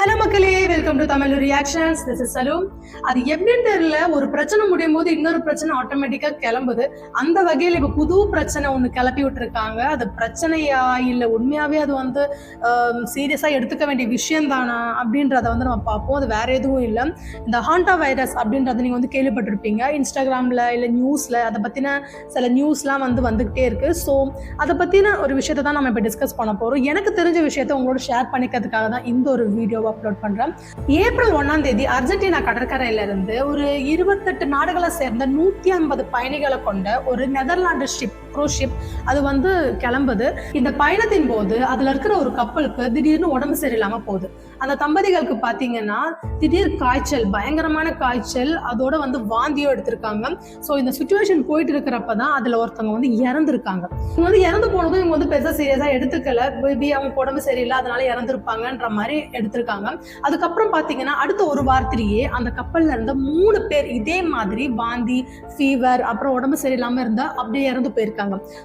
Hello மக்களே, welcome to Tamil reactions. This is Salu. அது எப்படின்னு தெரியல, ஒரு பிரச்சனை முடியும் போது இன்னொரு பிரச்சனை ஆட்டோமேட்டிக்கா கிளம்புது. அந்த வகையில் இப்ப புது பிரச்சனை ஒண்ணு கிளப்பி விட்டுருக்காங்க. அது பிரச்சனையா இல்ல உண்மையாவே அது வந்து சீரியஸா எடுத்துக்க வேண்டிய விஷயம் தானா அப்படின்றத வந்து நம்ம பார்ப்போம். அது வேற எதுவும் இல்லை, இந்த ஹாண்டா வைரஸ் அப்படின்றத நீங்க வந்து கேள்விப்பட்டிருப்பீங்க. இன்ஸ்டாகிராம்ல இல்ல நியூஸ்ல அதை பத்தின சில நியூஸ்லாம் வந்துகிட்டே இருக்கு. ஸோ அதை பத்தின ஒரு விஷயத்தை தான் நம்ம இப்ப டிஸ்கஸ் பண்ண போறோம். எனக்கு தெரிஞ்ச விஷயத்த உங்களோட ஷேர் பண்ணிக்கிறதுக்காக தான் இந்த ஒரு வீடியோ அப்லோட் பண்றேன். ஏப்ரல் 1ஆம் தேதி அர்ஜென்டினா கடற்கரையில இருந்து ஒரு 28 நாடுகளை சேர்ந்த 150 பயணிகளை கொண்ட ஒரு நெதர்லாந்து க்ரூஸ் ஷிப் அது வந்து கிளம்புது. இந்த பயணத்தின் போது அதுல இருக்கிற ஒரு கப்பலுக்கு திடீர்னு உடம்பு சரியில்லாம போகுது. அந்த தம்பதிகளுக்கு பாத்தீங்கன்னா திடீர் காய்ச்சல், பயங்கரமான காய்ச்சல், அதோட வந்து வாந்தியும் எடுத்திருக்காங்க. ஸோ இந்த சுச்சுவேஷன் போயிட்டு இருக்கிறப்பதான் அதுல ஒருத்தவங்க வந்து இறந்துருக்காங்க. இவங்க வந்து இறந்து போனதும் இவங்க வந்து பெருசா சீரியஸா எடுத்துக்கல. பேபி அவங்க உடம்பு சரியில்லை அதனால இறந்துருப்பாங்கன்ற மாதிரி எடுத்திருக்காங்க. அதுக்கப்புறம் பாத்தீங்கன்னா அடுத்த ஒரு வாரத்திலேயே அந்த கப்பல்ல இருந்த 3 பேர் இதே மாதிரி வாந்தி, ஃபீவர், அப்புறம் உடம்பு சரியில்லாம இருந்தா அப்படியே இறந்து போயிருக்காங்க.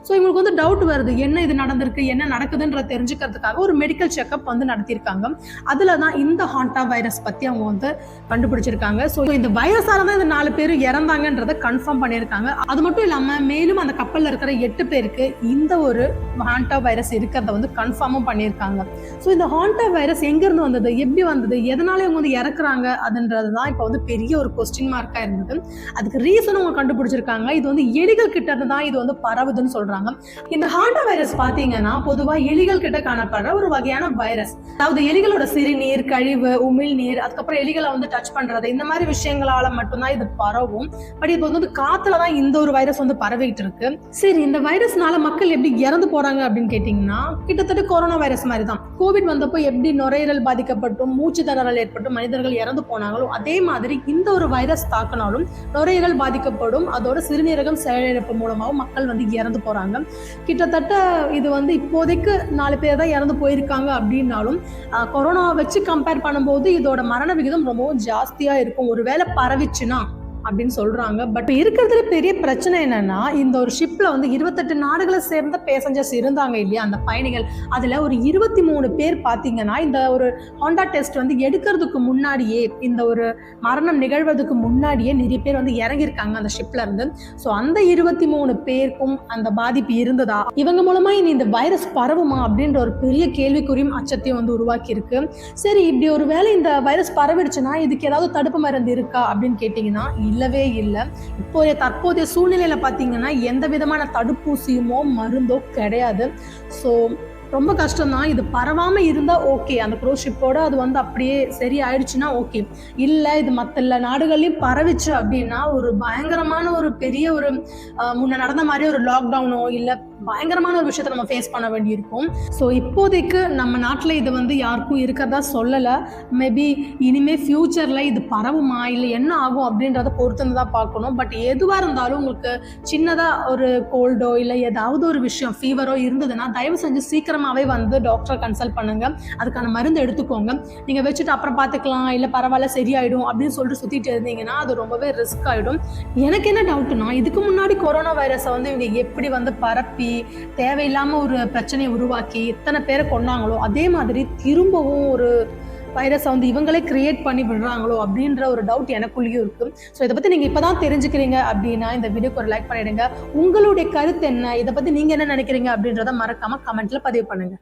சோ இவங்களுக்கு வந்து டவுட் வருது, என்ன இது நடந்திருக்கு, என்ன நடக்குதுன்ற தெரிஞ்சுக்கிறதுக்காக ஒரு மெடிக்கல் செக்அப் வந்து நடத்தியிருக்காங்க. அதுலதான் இந்த ஹாண்டா வைரஸ் பத்தி அவங்க வந்து கண்டுபிடிச்சிருக்காங்க. சோ இந்த வைரஸால தான் இந்த 4 பேர் இறந்தாங்கன்றத கன்ஃபார்ம் பண்ணியிருக்காங்க. அது மட்டும் இல்லாம மேலும் அந்த கப்பல்ல இருக்கிற 8 பேருக்கு இந்த ஒரு ஹாண்டா வைரஸ் இருக்கிறத வந்து கன்ஃபார்மும் பண்ணியிருக்காங்க. சோ இந்த ஹாண்டா வைரஸ் எங்க இருந்து வந்தது, எப்படி வந்தது, எதனால இவங்க வந்து இறக்குறாங்க அதுன்றதுதான் இப்ப வந்து பெரிய ஒரு கொஸ்டின் மார்க்கா இருந்தது. அதுக்கு ரீசன் அவங்க கண்டுபிடிச்சிருக்காங்க. இது வந்து எலிகள் கிட்ட இருந்து தான் இது வந்து பரவுதுன்னு சொல்றாங்க. இந்த ஹாண்டா வைரஸ் பாத்தீங்கன்னா பொதுவா எலிகள் கிட்ட காணப்படுற ஒரு வகையான வைரஸ். அதாவது எலிகளோட சிறுநீர், கழிவு, உமிழ்நீர், அதுக்கப்புறம் எலிகளை வந்து டச் பண்றது, இந்த மாதிரி விஷயங்களால மட்டும்தான் இது பரவும். பட் இப்போ வந்து காத்துலதான் இந்த ஒரு வைரஸ் வந்து பரவிட்டு இருக்கு. சரி, இந்த வைரஸ்னால மக்கள் எப்படி இறந்து போறாங்க அப்படின்னு கேட்டீங்கன்னா கிட்டத்தட்ட கொரோனா வைரஸ் மாதிரி தான். கோவிட் வந்தப்போ எப்படி நுரையீரல் பாதிக்கப்பட்டும் மூச்சு திணறல் ஏற்பட்டு மனிதர்கள் இறந்து போனாங்களோ அதே மாதிரி இந்த ஒரு வைரஸ் தாக்கினாலும் நுரையீரல் பாதிக்கப்படும், அதோட சிறுநீரகம் செயலிழப்பு மூலமாகவும் மக்கள் வந்து இறந்து போறாங்க. கிட்டத்தட்ட இது வந்து இப்போதைக்கு 4 பேர் தான் இறந்து போயிருக்காங்க அப்படின்னாலும் கொரோனாவை வச்சு கம்பேர் பண்ணும்போது இதோட மரண விகிதம் ரொம்பவும் ஜாஸ்தியா இருக்கும் ஒருவேளை பரவிச்சுன்னா அப்படின்னு சொல்றாங்க. பட் இருக்கிறதுல பெரிய பிரச்சனை என்னன்னா, இந்த ஒரு ஷிப்ல வந்து 28 நாடுகளை சேர்ந்த பேசஞ்சர்ஸ் இருந்தாங்க இல்லையா, அந்த பயணிகள். அதுல ஒரு 23 பேர் பாத்தீங்கன்னா இந்த ஒரு ஹாண்டா டெஸ்ட் வந்து எடுக்கிறதுக்கு முன்னாடியே, இந்த ஒரு மரணம் நிகழ்வதற்கு முன்னாடியே நிறைய பேர் வந்து இறங்கியிருக்காங்க அந்த ஷிப்ல இருந்து. ஸோ அந்த 23 பேருக்கும் அந்த பாதிப்பு இருந்ததா, இவங்க மூலமா இனி இந்த வைரஸ் பரவுமா அப்படின்ற ஒரு பெரிய கேள்விக்குறியும் அச்சத்தையும் வந்து உருவாக்கி இருக்கு. சரி, இப்படி ஒரு வேளை இந்த வைரஸ் பரவிடுச்சுன்னா இதுக்கு ஏதாவது தடுப்பு மருந்து இருக்கா அப்படின்னு கேட்டீங்கன்னா இல்லவே இல்லை. தற்போதைய சூழ்நிலையில பாத்தீங்கன்னா எந்த விதமான தடுப்பூசியுமோ மருந்தோ கிடையாது. ஸோ ரொம்ப கஷ்டம் தான். இது பரவாம இருந்தா ஓகே, அந்த க்ரூஸ் ஷிப்போட அது வந்து அப்படியே சரி ஆயிடுச்சுன்னா ஓகே. இல்லை இது மற்ற எல்லா நாடுகள்லையும் பரவிச்சு அப்படின்னா ஒரு பயங்கரமான ஒரு பெரிய ஒரு முன்ன நடந்த மாதிரி ஒரு லாக்டவுனோ இல்லை பயங்கரமான ஒரு விஷயத்தை நம்ம ஃபேஸ் பண்ண வேண்டியிருக்கும். ஸோ இப்போதைக்கு நம்ம நாட்டில் இது வந்து யாருக்கும் இருக்கிறதா சொல்லலை. மேபி இனிமே ஃபியூச்சரில் இது பரவுமா இல்லை என்ன ஆகும் அப்படின்றத பொறுத்து தான் பார்க்கணும். பட் எதுவாக இருந்தாலும் உங்களுக்கு சின்னதாக ஒரு கோல்டோ இல்லை ஏதாவது ஒரு விஷயம் ஃபீவரோ இருந்ததுன்னா தயவு செஞ்சு சீக்கிரமாகவே வந்து டாக்டரை கன்சல்ட் பண்ணுங்க. அதுக்கான மருந்து எடுத்துக்கோங்க. நீங்கள் வச்சுட்டு அப்புறம் பார்த்துக்கலாம், இல்லை பரவாயில்ல சரியாயிடும் அப்படின்னு சொல்லிட்டு சுற்றிட்டு இருந்தீங்கன்னா அது ரொம்பவே ரிஸ்க் ஆகிடும். எனக்கு என்ன டவுட்னா, இதுக்கு முன்னாடி கொரோனா வைரஸை வந்து இவங்க எப்படி வந்து பரப்பி தேவையில்லாம ஒரு பிரச்சனையை உருவாக்கி எத்தனை பேரை கொண்டாங்களோ அதே மாதிரி திரும்பவும் ஒரு வைரஸை வந்து இவங்களே கிரியேட் பண்ணி விடுறாங்களோ அப்படின்ற ஒரு டவுட் எனக்குள்ளேயும் இருக்கு. ஸோ இதை பத்தி நீங்க இப்பதான் தெரிஞ்சுக்கிறீங்க அப்படின்னா இந்த வீடியோக்கு ஒரு லைக் பண்ணிடுங்க. உங்களுடைய கருத்து என்ன, இதை பத்தி நீங்க என்ன நினைக்கிறீங்க அப்படின்றத மறக்காம கமெண்ட்ல பதிவு பண்ணுங்க.